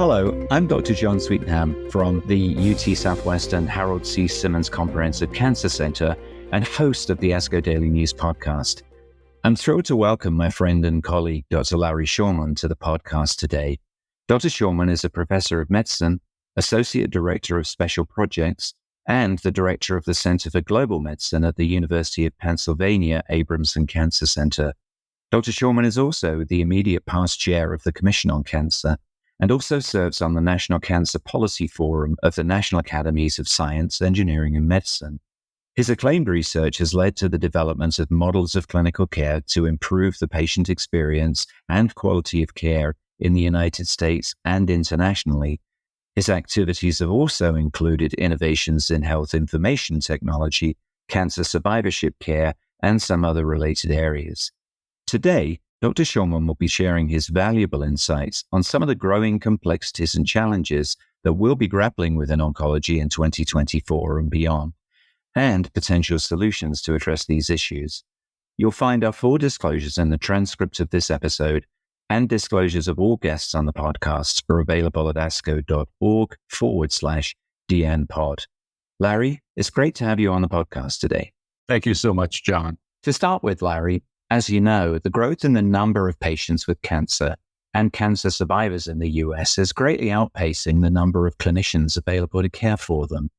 Hello, I'm Dr. John Sweetenham from the UT Southwestern Harold C. Simmons Comprehensive Cancer Center and host of the ASCO Daily News Podcast. I'm thrilled to welcome my friend and colleague, Dr. Larry Shulman, to the podcast today. Dr. Shulman is a professor of medicine, associate director of special projects, and the director of the Center for Global Medicine at the University of Pennsylvania Abramson Cancer Center. Dr. Shulman is also the immediate past chair of the Commission on Cancer and also serves on the National Cancer Policy Forum of the National Academies of Science, Engineering, and Medicine. His acclaimed research has led to the development of models of clinical care to improve the patient experience and quality of care in the United States and internationally. His activities have also included innovations in health information technology, cancer survivorship care, and some other related areas. Today, Dr. Shulman will be sharing his valuable insights on some of the growing complexities and challenges that we'll be grappling with in oncology in 2024 and beyond, and potential solutions to address these issues. You'll find our full disclosures in the transcript of this episode, and disclosures of all guests on the podcast are available at asco.org/DNPod. Larry, it's great to have you on the podcast today. Thank you so much, John. To start with, Larry, as you know, the growth in the number of patients with cancer and cancer survivors in the US is greatly outpacing the number of clinicians available to care for them.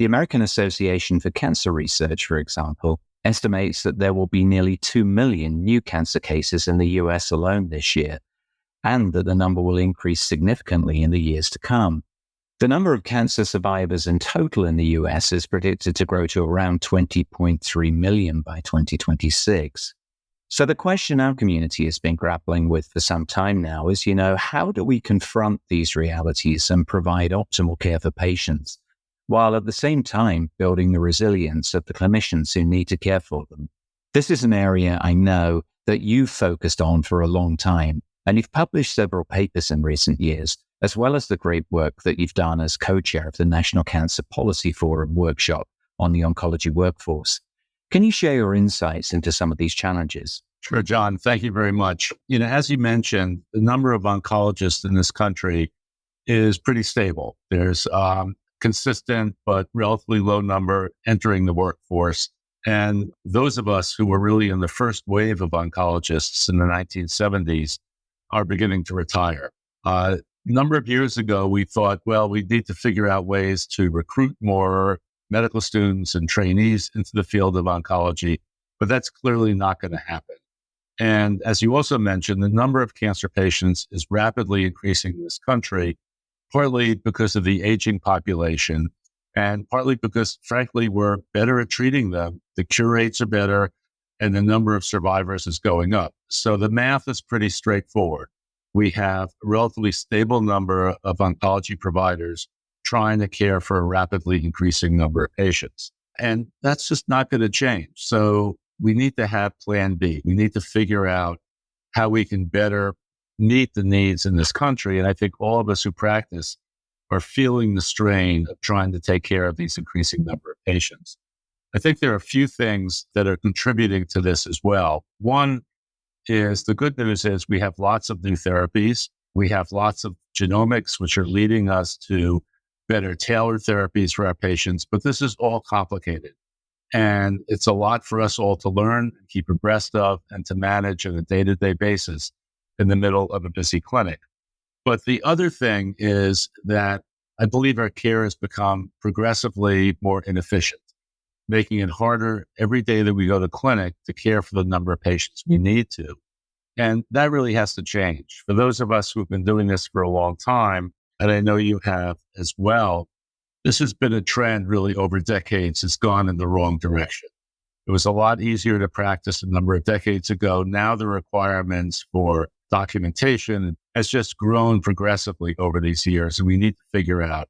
The American Association for Cancer Research, for example, estimates that there will be nearly 2 million new cancer cases in the US alone this year, and that the number will increase significantly in the years to come. The number of cancer survivors in total in the US is predicted to grow to around 20.3 million by 2026. So the question our community has been grappling with for some time now is, how do we confront these realities and provide optimal care for patients, while at the same time building the resilience of the clinicians who need to care for them? This is an area I know that you've focused on for a long time, and you've published several papers in recent years, as well as the great work that you've done as co-chair of the National Cancer Policy Forum workshop on the oncology workforce. Can you share your insights into some of these challenges? Sure, John. Thank you very much. As you mentioned, the number of oncologists in this country is pretty stable. There's consistent but relatively low number entering the workforce. And those of us who were really in the first wave of oncologists in the 1970s are beginning to retire. A number of years ago, we thought, we need to figure out ways to recruit more medical students and trainees into the field of oncology, but that's clearly not going to happen. And as you also mentioned, the number of cancer patients is rapidly increasing in this country, partly because of the aging population, and partly because, frankly, we're better at treating them. The cure rates are better, and the number of survivors is going up. So the math is pretty straightforward. We have a relatively stable number of oncology providers trying to care for a rapidly increasing number of patients. And that's just not going to change. So we need to have plan B. We need to figure out how we can better meet the needs in this country. And I think all of us who practice are feeling the strain of trying to take care of these increasing number of patients. I think there are a few things that are contributing to this as well. One is, the good news is we have lots of new therapies. We have lots of genomics, which are leading us to better tailored therapies for our patients, but this is all complicated. And it's a lot for us all to learn and keep abreast of and to manage on a day-to-day basis in the middle of a busy clinic. But the other thing is that I believe our care has become progressively more inefficient, making it harder every day that we go to clinic to care for the number of patients we need to. And that really has to change. For those of us who've been doing this for a long time, and I know you have as well, this has been a trend really over decades. It's gone in the wrong direction. It was a lot easier to practice a number of decades ago. Now the requirements for documentation has just grown progressively over these years, and we need to figure out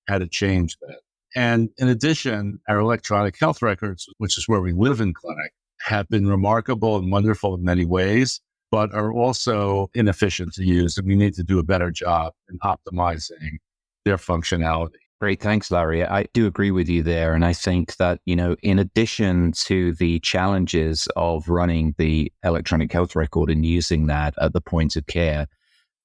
how to change that. And in addition, our electronic health records, which is where we live in clinic, have been remarkable and wonderful in many ways, but are also inefficient to use, and we need to do a better job in optimizing their functionality. Great. Thanks, Larry. I do agree with you there. And I think that, in addition to the challenges of running the electronic health record and using that at the point of care,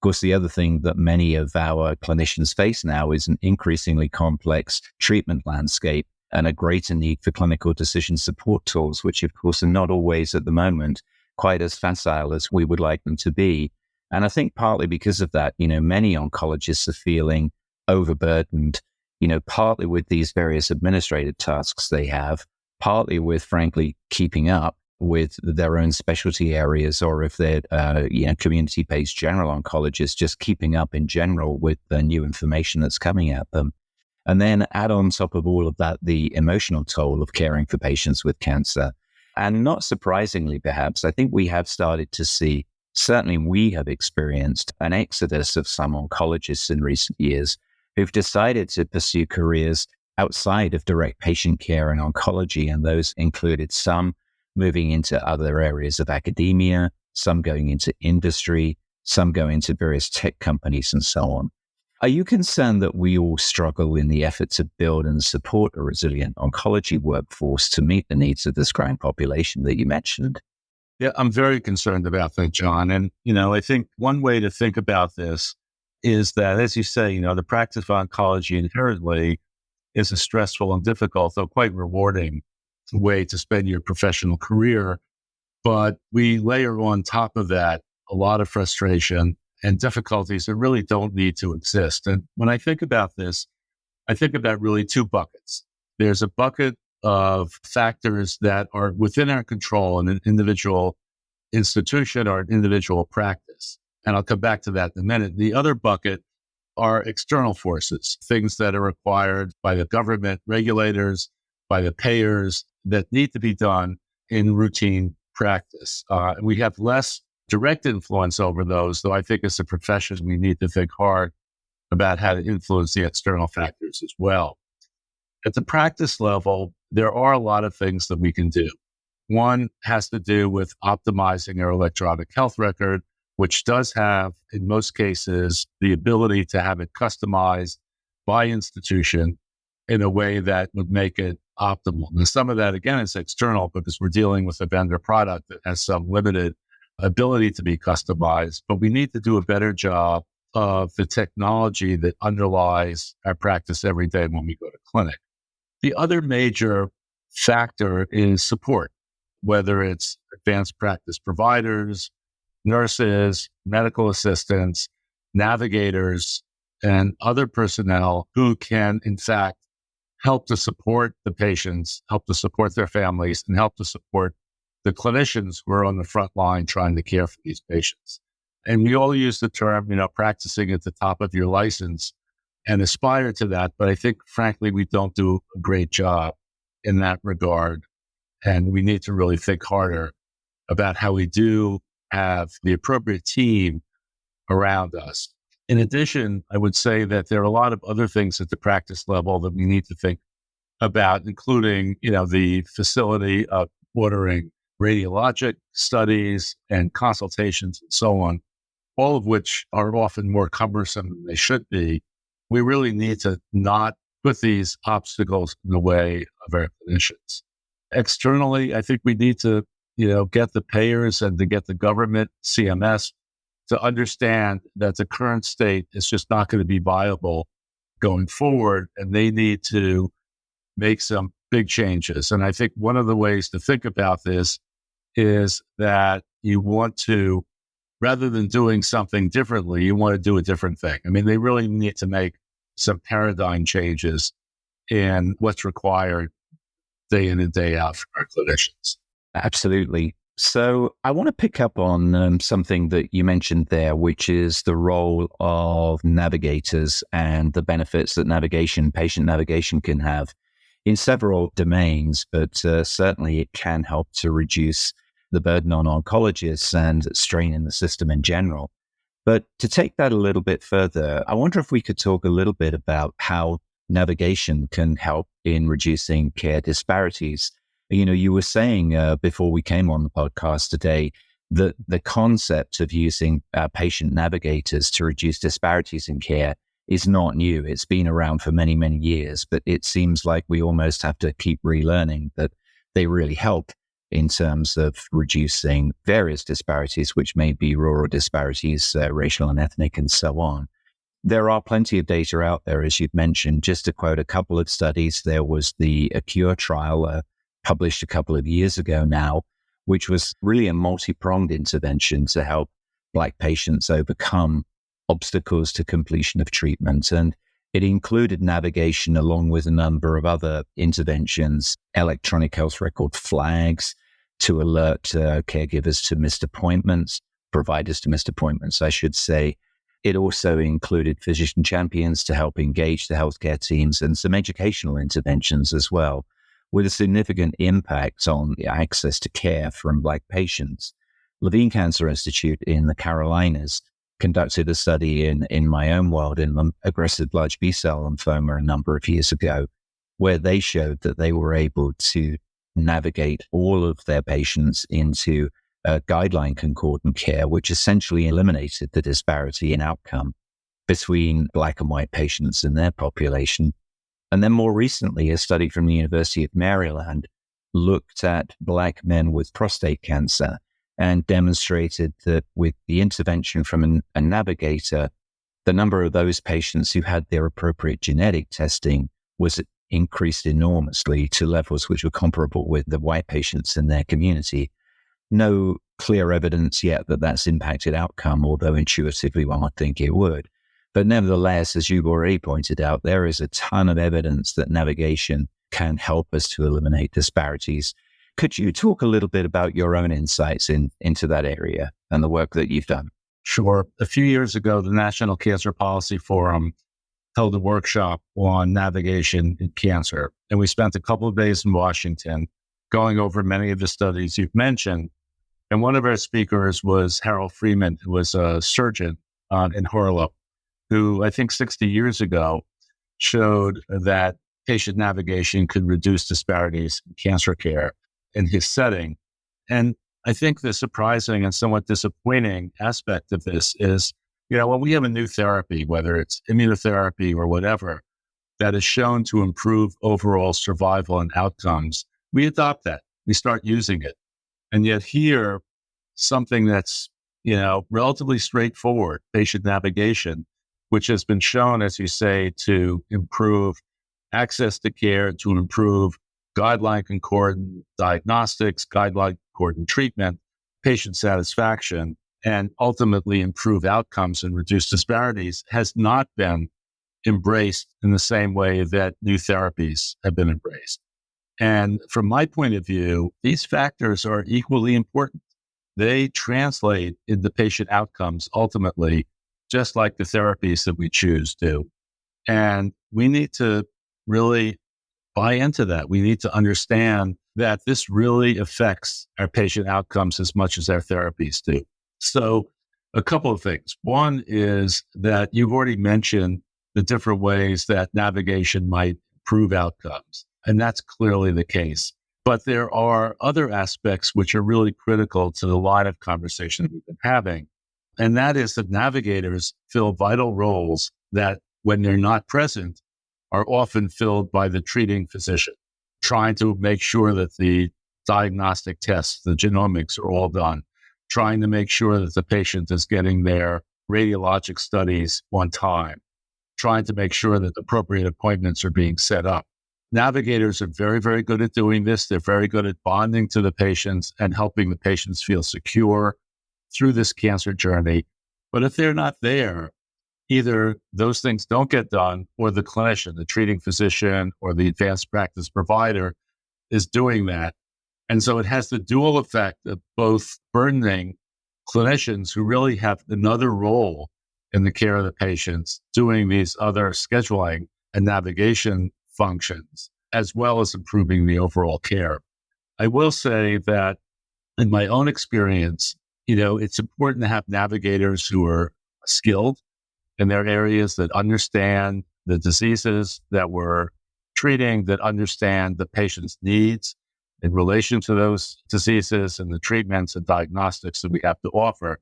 course, the other thing that many of our clinicians face now is an increasingly complex treatment landscape and a greater need for clinical decision support tools, which of course are not always at the moment quite as facile as we would like them to be. And I think partly because of that, many oncologists are feeling overburdened, partly with these various administrative tasks they have, partly with, frankly, keeping up with their own specialty areas, or if they're, community-based general oncologists, just keeping up in general with the new information that's coming at them. And then add on top of all of that, the emotional toll of caring for patients with cancer. And not surprisingly, perhaps, I think we have started to see, certainly we have experienced an exodus of some oncologists in recent years who've decided to pursue careers outside of direct patient care and oncology. And those included some moving into other areas of academia, some going into industry, some going into various tech companies and so on. Are you concerned that we all struggle in the effort to build and support a resilient oncology workforce to meet the needs of this growing population that you mentioned? Yeah, I'm very concerned about that, John. And, I think one way to think about this is that, as you say, the practice of oncology inherently is a stressful and difficult, though quite rewarding way to spend your professional career. But we layer on top of that a lot of frustration and difficulties that really don't need to exist. And when I think about this, I think about really two buckets. There's a bucket of factors that are within our control in an individual institution or an individual practice. And I'll come back to that in a minute. The other bucket are external forces, things that are required by the government, regulators, by the payers, that need to be done in routine practice. We have less direct influence over those, though I think as a profession, we need to think hard about how to influence the external factors as well. At the practice level, there are a lot of things that we can do. One has to do with optimizing our electronic health record, which does have, in most cases, the ability to have it customized by institution in a way that would make it optimal. And some of that, again, is external because we're dealing with a vendor product that has some limited ability to be customized, but we need to do a better job of the technology that underlies our practice every day when we go to clinic. The other major factor is support, whether it's advanced practice providers, nurses, medical assistants, navigators, and other personnel who can, in fact, help to support the patients, help to support their families, and help to support the clinicians who are on the front line trying to care for these patients. And we all use the term, practicing at the top of your license and aspire to that. But I think, frankly, we don't do a great job in that regard. And we need to really think harder about how we do have the appropriate team around us. In addition, I would say that there are a lot of other things at the practice level that we need to think about, including, the facility of ordering radiologic studies and consultations and so on, all of which are often more cumbersome than they should be. We really need to not put these obstacles in the way of our clinicians. Externally, I think we need to, get the payers and to get the government, CMS, to understand that the current state is just not going to be viable going forward, and they need to make some big changes. And I think one of the ways to think about this is that you want to, rather than doing something differently, you want to do a different thing. I mean, they really need to make some paradigm changes in what's required day in and day out from our clinicians. Absolutely. So I want to pick up on something that you mentioned there, which is the role of navigators and the benefits that patient navigation can have in several domains, but certainly it can help to reduce the burden on oncologists and strain in the system in general. But to take that a little bit further, I wonder if we could talk a little bit about how navigation can help in reducing care disparities. You were saying before we came on the podcast today that the concept of using patient navigators to reduce disparities in care is not new. It's been around for many, many years, but it seems like we almost have to keep relearning that they really help in terms of reducing various disparities, which may be rural disparities, racial and ethnic, and so on. There are plenty of data out there, as you've mentioned. Just to quote a couple of studies, there was the ACURE trial published a couple of years ago now, which was really a multi-pronged intervention to help Black patients overcome obstacles to completion of treatment. And it included navigation along with a number of other interventions, electronic health record flags to alert caregivers to missed appointments, providers to missed appointments, I should say. It also included physician champions to help engage the healthcare teams and some educational interventions as well, with a significant impact on the access to care from Black patients. Levine Cancer Institute in the Carolinas conducted a study in my own world in aggressive large B-cell lymphoma a number of years ago, where they showed that they were able to navigate all of their patients into guideline concordant care, which essentially eliminated the disparity in outcome between Black and white patients in their population. And then more recently, a study from the University of Maryland looked at Black men with prostate cancer and demonstrated that with the intervention from a navigator, the number of those patients who had their appropriate genetic testing was increased enormously to levels which were comparable with the white patients in their community. No clear evidence yet that that's impacted outcome, although intuitively one would think it would. But nevertheless, as you've already pointed out, there is a ton of evidence that navigation can help us to eliminate disparities. Could you talk a little bit about your own insights into that area and the work that you've done? Sure. A few years ago, the National Cancer Policy Forum held a workshop on navigation in cancer. And we spent a couple of days in Washington going over many of the studies you've mentioned. And one of our speakers was Harold Freeman, who was a surgeon in Harlem, who I think 60 years ago showed that patient navigation could reduce disparities in cancer care in his setting. And I think the surprising and somewhat disappointing aspect of this is, when we have a new therapy, whether it's immunotherapy or whatever, that is shown to improve overall survival and outcomes, we adopt that. We start using it. And yet here, something that's, relatively straightforward, patient navigation, which has been shown, as you say, to improve access to care, to improve guideline concordant diagnostics, guideline concordant treatment, patient satisfaction, and ultimately improve outcomes and reduce disparities, has not been embraced in the same way that new therapies have been embraced. And from my point of view, these factors are equally important. They translate into patient outcomes ultimately, just like the therapies that we choose do. And we need to really buy into that. We need to understand that this really affects our patient outcomes as much as our therapies do. So a couple of things. One is that you've already mentioned the different ways that navigation might improve outcomes. And that's clearly the case. But there are other aspects which are really critical to the line of conversation that we've been having. And that is that navigators fill vital roles that, when they're not present, are often filled by the treating physician, trying to make sure that the diagnostic tests, the genomics are all done, trying to make sure that the patient is getting their radiologic studies on time, trying to make sure that appropriate appointments are being set up. Navigators are very, very good at doing this. They're very good at bonding to the patients and helping the patients feel secure through this cancer journey. But if they're not there, either those things don't get done, or the clinician, the treating physician, or the advanced practice provider is doing that. And so it has the dual effect of both burdening clinicians who really have another role in the care of the patients, doing these other scheduling and navigation functions, as well as improving the overall care. I will say that in my own experience, it's important to have navigators who are skilled in their areas, that understand the diseases that we're treating, that understand the patient's needs in relation to those diseases and the treatments and diagnostics that we have to offer.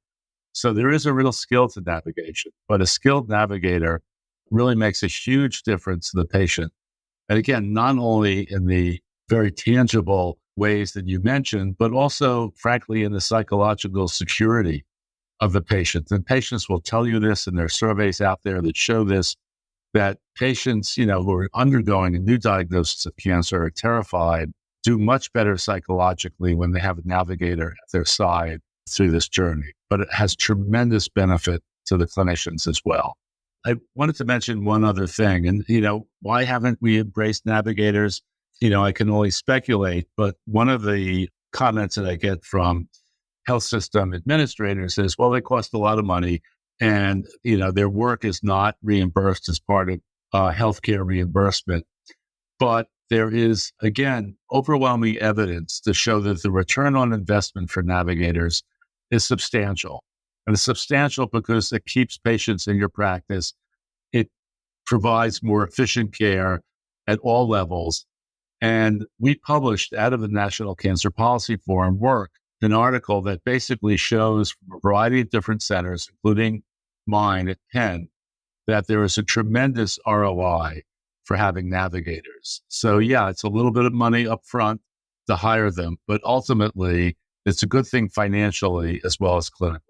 So there is a real skill to navigation, but a skilled navigator really makes a huge difference to the patient. And again, not only in the very tangible ways that you mentioned, but also, frankly, in the psychological security of the patient. And patients will tell you this, and there are surveys out there that show this, that patients, who are undergoing a new diagnosis of cancer are terrified, do much better psychologically when they have a navigator at their side through this journey. But it has tremendous benefit to the clinicians as well. I wanted to mention one other thing, and, why haven't we embraced navigators? I can only speculate, but one of the comments that I get from health system administrators is, well, they cost a lot of money, and, their work is not reimbursed as part of healthcare reimbursement. But there is, again, overwhelming evidence to show that the return on investment for navigators is substantial. And it's substantial because it keeps patients in your practice. It provides more efficient care at all levels. And we published out of the National Cancer Policy Forum work, an article that basically shows from a variety of different centers, including mine at Penn, that there is a tremendous ROI for having navigators. So yeah, it's a little bit of money up front to hire them, but ultimately it's a good thing financially as well as clinically.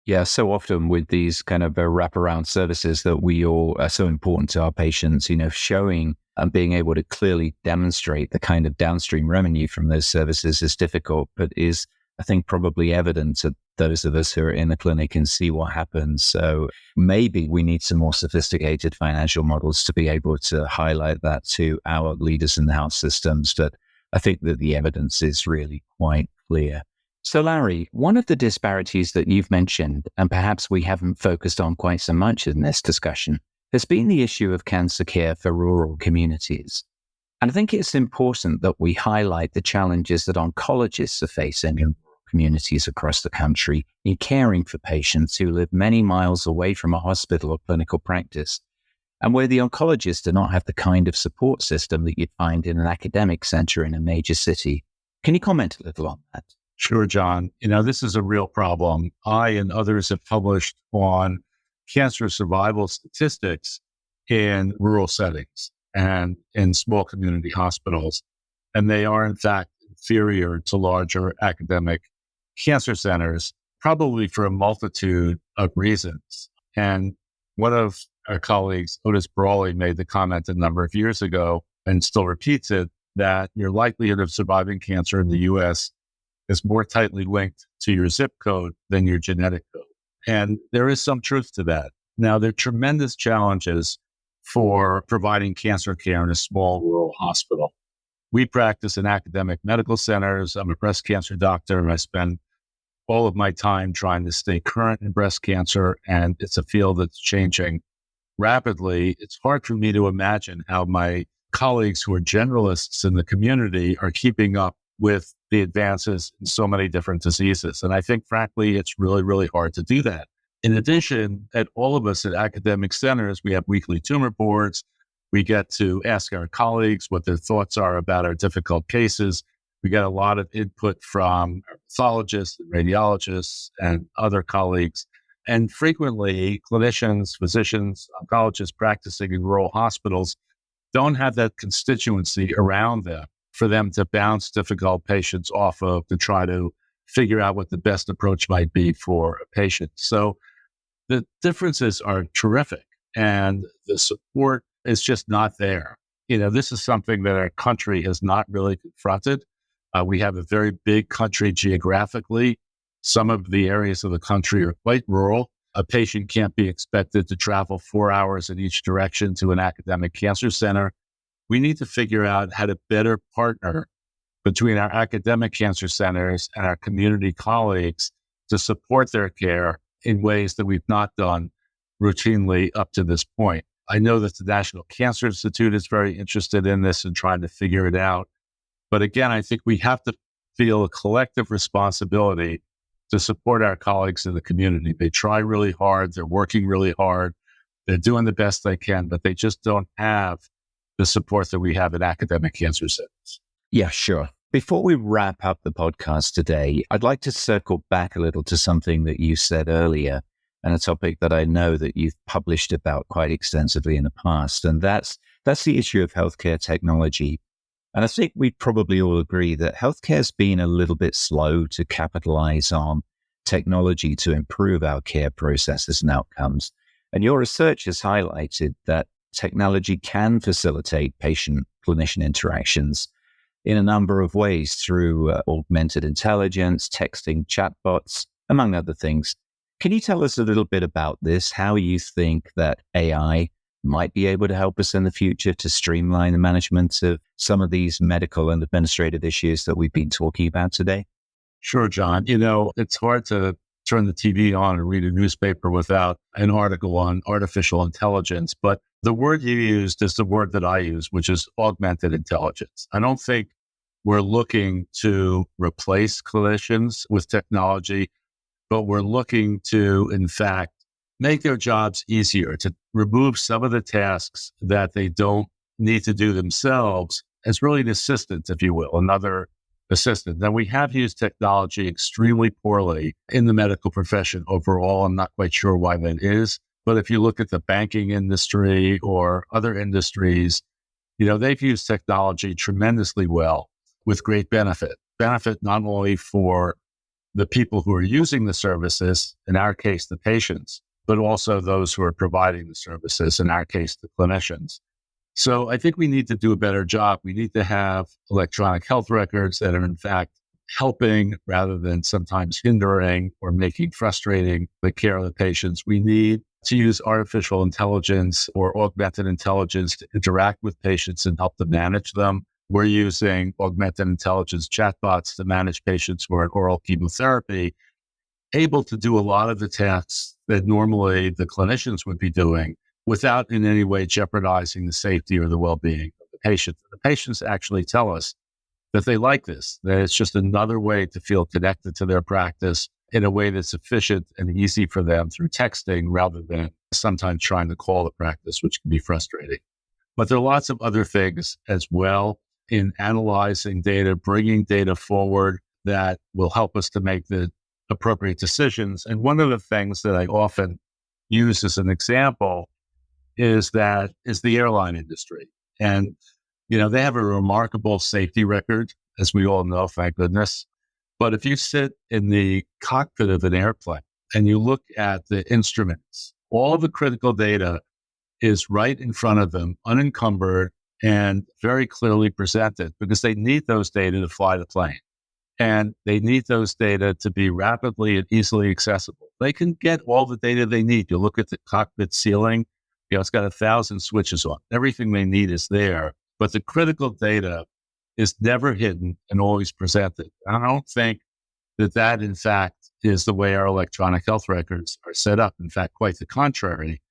Yeah, so often with these kind of wraparound services that we all are so important to our patients, showing and being able to clearly demonstrate the kind of downstream revenue from those services is difficult, but is, I think, probably evident to those of us who are in the clinic and see what happens. So maybe we need some more sophisticated financial models to be able to highlight that to our leaders in the health systems. But I think that the evidence is really quite clear. So Larry, one of the disparities that you've mentioned, and perhaps we haven't focused on quite so much in this discussion, has been the issue of cancer care for rural communities. And I think it's important that we highlight the challenges that oncologists are facing in rural communities across the country in caring for patients who live many miles away from a hospital or clinical practice, and where the oncologists do not have the kind of support system that you'd find in an academic center in a major city. Can you comment a little on that? Sure, John. This is a real problem. I and others have published on cancer survival statistics in rural settings and in small community hospitals. And they are, in fact, inferior to larger academic cancer centers, probably for a multitude of reasons. And one of our colleagues, Otis Brawley, made the comment a number of years ago and still repeats it, that your likelihood of surviving cancer in the U.S. is more tightly linked to your zip code than your genetic code. And there is some truth to that. Now, there are tremendous challenges for providing cancer care in a small rural hospital. We practice in academic medical centers. I'm a breast cancer doctor, and I spend all of my time trying to stay current in breast cancer, and it's a field that's changing rapidly. It's hard for me to imagine how my colleagues who are generalists in the community are keeping up with the advances in so many different diseases. And I think, frankly, it's really, really hard to do that. In addition, at all of us at academic centers, we have weekly tumor boards. We get to ask our colleagues what their thoughts are about our difficult cases. We get a lot of input from pathologists and radiologists and other colleagues. And frequently, clinicians, physicians, oncologists practicing in rural hospitals don't have that constituency around them for them to bounce difficult patients off of to try to figure out what the best approach might be for a patient. So the differences are terrific, and the support is just not there. This is something that our country has not really confronted. We have a very big country geographically. Some of the areas of the country are quite rural. A patient can't be expected to travel 4 hours in each direction to an academic cancer center. We need to figure out how to better partner between our academic cancer centers and our community colleagues to support their care in ways that we've not done routinely up to this point. I know that the National Cancer Institute is very interested in this and trying to figure it out. But again, I think we have to feel a collective responsibility to support our colleagues in the community. They try really hard. They're working really hard. They're doing the best they can, but they just don't have the support that we have in academic cancer centers. Yeah, sure. Before we wrap up the podcast today, I'd like to circle back a little to something that you said earlier, and a topic that I know that you've published about quite extensively in the past, and that's the issue of healthcare technology. And I think we'd probably all agree that healthcare's been a little bit slow to capitalize on technology to improve our care processes and outcomes. And your research has highlighted that technology can facilitate patient-clinician interactions in a number of ways through augmented intelligence, texting, chatbots, among other things. Can you tell us a little bit about this, how you think that AI might be able to help us in the future to streamline the management of some of these medical and administrative issues that we've been talking about today? Sure, John. It's hard to turn the TV on and read a newspaper without an article on artificial intelligence. But the word you used is the word that I use, which is augmented intelligence. I don't think we're looking to replace clinicians with technology, but we're looking to, in fact, make their jobs easier, to remove some of the tasks that they don't need to do themselves as really an assistant, if you will, another assistant. Now, we have used technology extremely poorly in the medical profession overall. I'm not quite sure why that is. But if you look at the banking industry or other industries, they've used technology tremendously well with great benefit. Benefit not only for the people who are using the services, in our case, the patients, but also those who are providing the services, in our case, the clinicians. So I think we need to do a better job. We need to have electronic health records that are, in fact, helping rather than sometimes hindering or making frustrating the care of the patients. We need to use artificial intelligence or augmented intelligence to interact with patients and help them manage them. We're using augmented intelligence chatbots to manage patients who are on oral chemotherapy, able to do a lot of the tasks that normally the clinicians would be doing without in any way jeopardizing the safety or the well-being of the patient. The patients actually tell us that they like this, that it's just another way to feel connected to their practice in a way that's efficient and easy for them through texting rather than sometimes trying to call the practice, which can be frustrating. But there are lots of other things as well in analyzing data, bringing data forward that will help us to make the appropriate decisions. And one of the things that I often use as an example is the airline industry. And, they have a remarkable safety record, as we all know, thank goodness. But if you sit in the cockpit of an airplane and you look at the instruments, all of the critical data is right in front of them, unencumbered and very clearly presented, because they need those data to fly the plane. And they need those data to be rapidly and easily accessible. They can get all the data they need. You look at the cockpit ceiling, it's got 1,000 switches on. Everything they need is there. But the critical data is never hidden and always presented. I don't think that, in fact, is the way our electronic health records are set up. In fact, quite the contrary.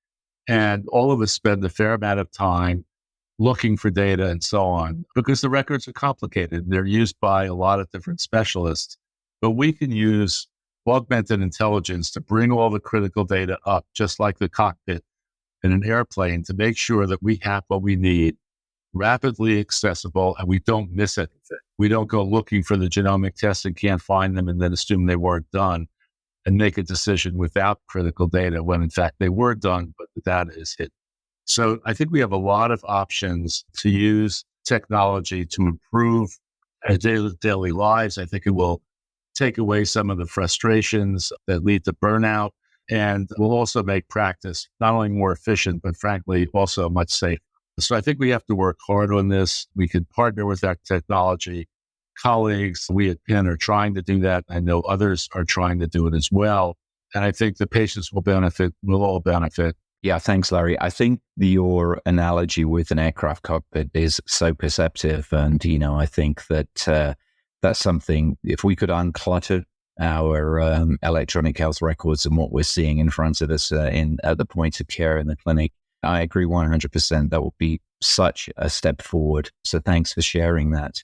And all of us spend a fair amount of time looking for data and so on, because the records are complicated. They're used by a lot of different specialists, but we can use augmented intelligence to bring all the critical data up, just like the cockpit in an airplane, to make sure that we have what we need rapidly accessible and we don't miss anything. We don't go looking for the genomic tests and can't find them and then assume they weren't done and make a decision without critical data when in fact they were done, but the data is hidden. So I think we have a lot of options to use technology to improve our daily lives. I think it will take away some of the frustrations that lead to burnout, and will also make practice not only more efficient, but frankly, also much safer. So I think we have to work hard on this. We can partner with our technology colleagues. We at Penn are trying to do that. I know others are trying to do it as well. And I think the patients will benefit, we'll all benefit. Yeah, thanks, Larry. I think your analogy with an aircraft cockpit is so perceptive. And, I think that that's something, if we could unclutter our electronic health records and what we're seeing in front of us at the point of care in the clinic, I agree 100%. That will be such a step forward. So thanks for sharing that.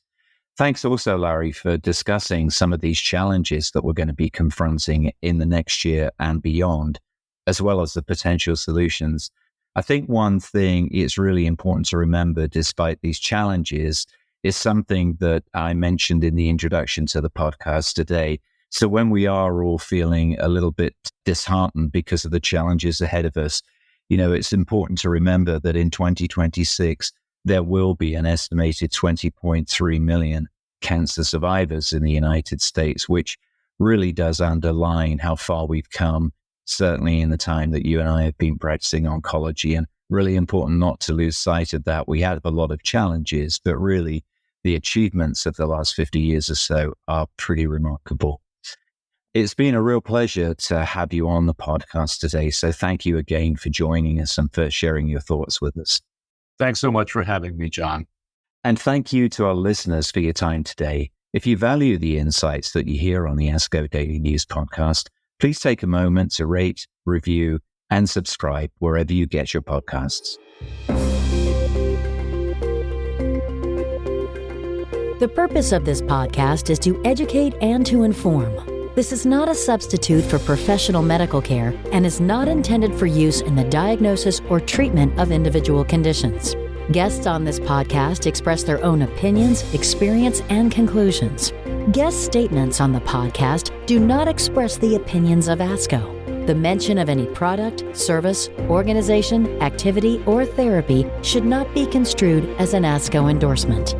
Thanks also, Larry, for discussing some of these challenges that we're going to be confronting in the next year and beyond, as well as the potential solutions. I think one thing it's really important to remember, despite these challenges, is something that I mentioned in the introduction to the podcast today. So when we are all feeling a little bit disheartened because of the challenges ahead of us, it's important to remember that in 2026, there will be an estimated 20.3 million cancer survivors in the United States, which really does underline how far we've come, certainly in the time that you and I have been practicing oncology. And really important not to lose sight of that. We have a lot of challenges, but really the achievements of the last 50 years or so are pretty remarkable. It's been a real pleasure to have you on the podcast today. So thank you again for joining us and for sharing your thoughts with us. Thanks so much for having me, John. And thank you to our listeners for your time today. If you value the insights that you hear on the ASCO Daily News Podcast, please take a moment to rate, review, and subscribe wherever you get your podcasts. The purpose of this podcast is to educate and to inform. This is not a substitute for professional medical care and is not intended for use in the diagnosis or treatment of individual conditions. Guests on this podcast express their own opinions, experience, and conclusions. Guest statements on the podcast do not express the opinions of ASCO. The mention of any product, service, organization, activity, or therapy should not be construed as an ASCO endorsement.